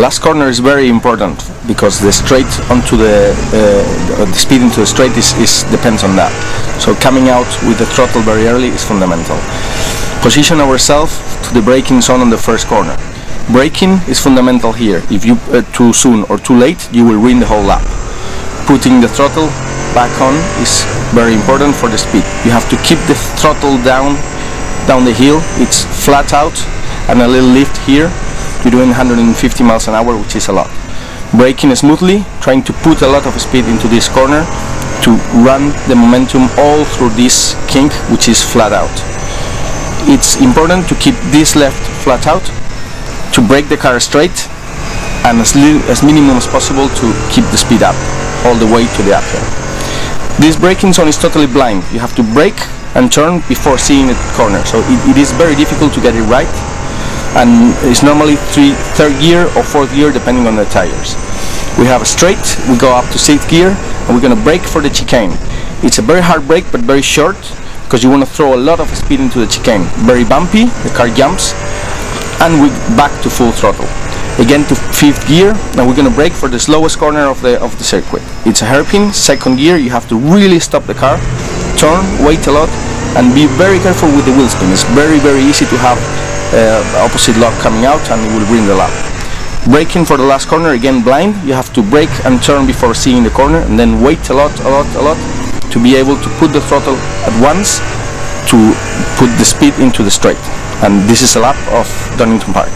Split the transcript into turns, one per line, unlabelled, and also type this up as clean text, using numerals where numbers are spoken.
The last corner is very important because the straight onto the speed into the straight depends on that. So coming out with the throttle very early is fundamental. Position ourselves to the braking zone on the first corner. Braking is fundamental here. If you too soon or too late, you will ruin the whole lap. Putting the throttle back on is very important for the speed. You have to keep the throttle down the hill. It's flat out and a little lift here. You're doing 150 miles an hour, which is a lot. Braking smoothly, trying to put a lot of speed into this corner to run the momentum all through this kink, which is flat out. It's important to keep this left flat out, to brake the car straight, and as minimum as possible to keep the speed up all the way to the uphill. This braking zone is totally blind. You have to brake and turn before seeing the corner, so it is very difficult to get it right, and it's normally third gear or fourth gear depending on the tires. We have a straight, we go up to 6th gear, and we're going to brake for the chicane. It's a very hard brake but very short, because you want to throw a lot of speed into the chicane. Very bumpy, the car jumps, and we back to full throttle. Again to 5th gear, and we're going to brake for the slowest corner of the circuit. It's a hairpin. 2nd gear, you have to really stop the car, turn, wait a lot, and be very careful with the wheel spin. It's very easy to have opposite lock coming out, and it will ruin the lap. Braking for the last corner, again blind. You have to brake and turn before seeing the corner, and then wait a lot to be able to put the throttle at once to put the speed into the straight. And this is a lap of Donington Park.